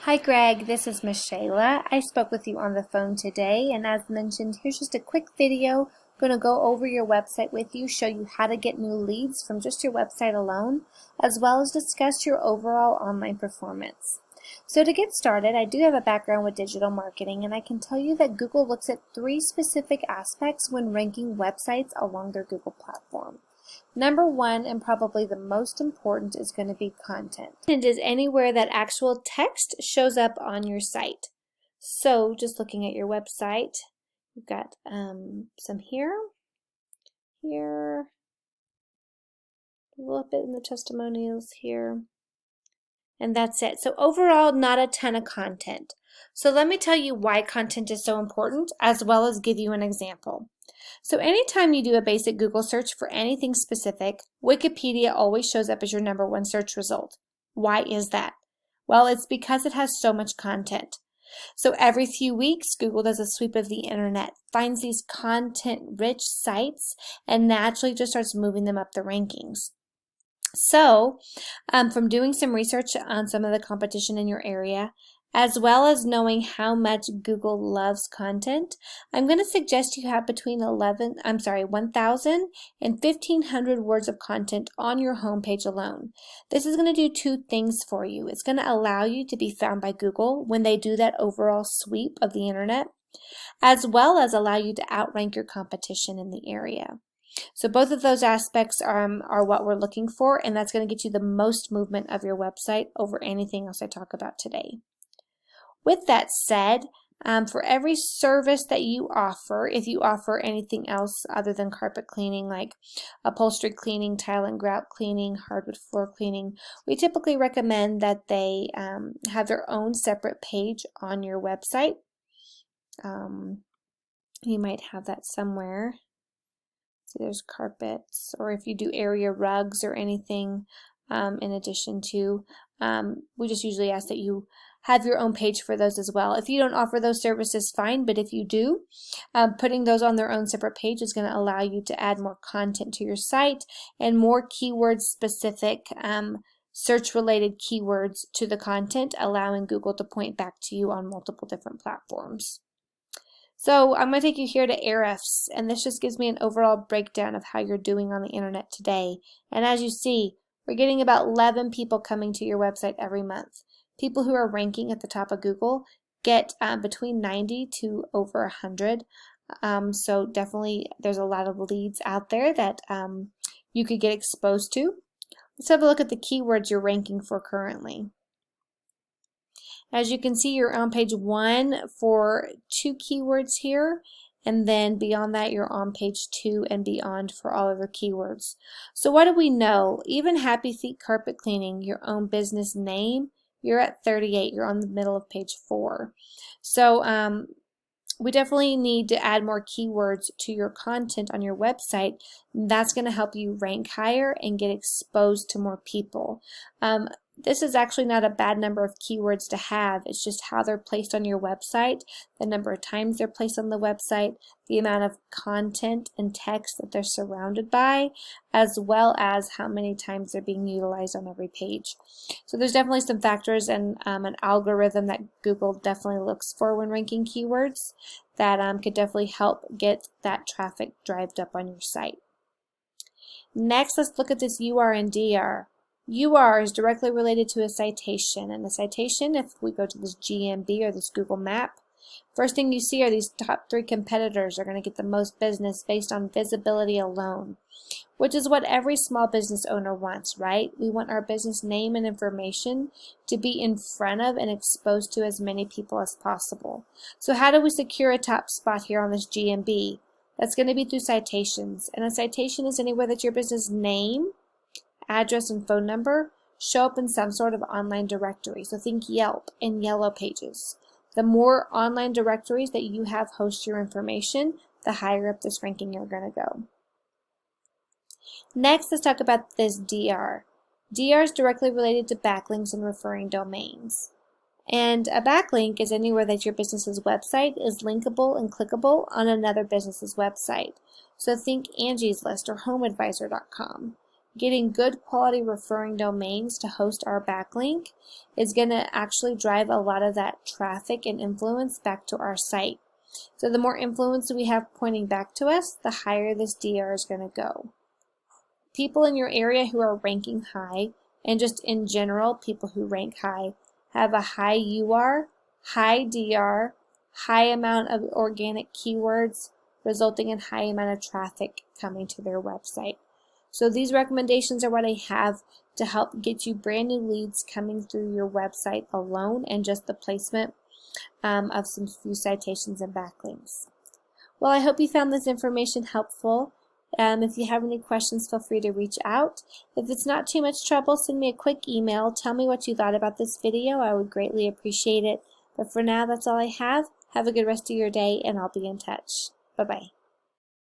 Hi Greg, this is Miss Shayla. I spoke with you on the phone today, and as mentioned, here's just a quick video. I'm going to go over your website with you, show you how to get new leads from just your website alone, as well as discuss your overall online performance. So to get started, I do have a background with digital marketing, and I can tell you that Google looks at three specific aspects when ranking websites along their Google platform. Number one, and probably the most important, is going to be content. Content is anywhere that actual text shows up on your site. So just looking at your website, you've got some here, a little bit in the testimonials here, and that's it. So overall, not a ton of content. So let me tell you why content is so important, as well as give you an example. So anytime you do a basic Google search for anything specific, Wikipedia always shows up as your #1 search result. Why is that? Well, it's because it has so much content. So every few weeks, Google does a sweep of the internet, finds these content-rich sites, and naturally just starts moving them up the rankings. So, from doing some research on some of the competition in your area, as well as knowing how much Google loves content, I'm going to suggest you have between 1,000 and 1,500 words of content on your homepage alone. This is going to do two things for you. It's going to allow you to be found by Google when they do that overall sweep of the internet, as well as allow you to outrank your competition in the area. So both of those aspects are what we're looking for, and that's going to get you the most movement of your website over anything else I talk about today. With that said, for every service that you offer, if you offer anything else other than carpet cleaning, like upholstery cleaning, tile and grout cleaning, hardwood floor cleaning, we typically recommend that they have their own separate page on your website. You might have that somewhere. See, there's carpets, or if you do area rugs or anything in addition to, we just usually ask that you have your own page for those as well. If you don't offer those services, fine, but if you do, putting those on their own separate page is going to allow you to add more content to your site and more keyword specific search-related keywords to the content, allowing Google to point back to you on multiple different platforms. So I'm going to take you here to Ahrefs, and this just gives me an overall breakdown of how you're doing on the internet today. And as you see, we're getting about 11 people coming to your website every month. People who are ranking at the top of Google get between 90 to over 100. So definitely there's a lot of leads out there that you could get exposed to. Let's have a look at the keywords you're ranking for currently. As you can see, you're on page 1 for 2 keywords here, and then beyond that, you're on page 2 and beyond for all other keywords. So what do we know? Even Happy Feet Carpet Cleaning, your own business name, you're at 38. You're on the middle of page 4. So we definitely need to add more keywords to your content on your website. That's going to help you rank higher and get exposed to more people. This is actually not a bad number of keywords to have. It's just how they're placed on your website, the number of times they're placed on the website, the amount of content and text that they're surrounded by, as well as how many times they're being utilized on every page. So there's definitely some factors and an algorithm that Google definitely looks for when ranking keywords that could definitely help get that traffic drived up on your site. Next, let's look at this UR and DR. UR is directly related to a citation, and a citation, if we go to this GMB or this Google map, first thing you see are these top 3 competitors are going to get the most business based on visibility alone, which is what every small business owner wants, right? We want our business name and information to be in front of and exposed to as many people as possible. So how do we secure a top spot here on this GMB? That's going to be through citations, and a citation is anywhere that your business name, address, and phone number show up in some sort of online directory. So think Yelp and Yellow Pages. The more online directories that you have host your information, the higher up this ranking you're going to go. Next, let's talk about this DR. DR is directly related to backlinks and referring domains. And a backlink is anywhere that your business's website is linkable and clickable on another business's website. So think Angie's List or HomeAdvisor.com. getting good quality referring domains to host our backlink is going to actually drive a lot of that traffic and influence back to our site. So the more influence we have pointing back to us, the higher this DR is going to go. People in your area who are ranking high, and just in general, people who rank high, have a high UR, high DR, high amount of organic keywords, resulting in high amount of traffic coming to their website. So these recommendations are what I have to help get you brand new leads coming through your website alone, and just the placement of some few citations and backlinks. Well, I hope you found this information helpful. If you have any questions, feel free to reach out. If it's not too much trouble, send me a quick email. Tell me what you thought about this video. I would greatly appreciate it. But for now, that's all I have. Have a good rest of your day, and I'll be in touch. Bye-bye.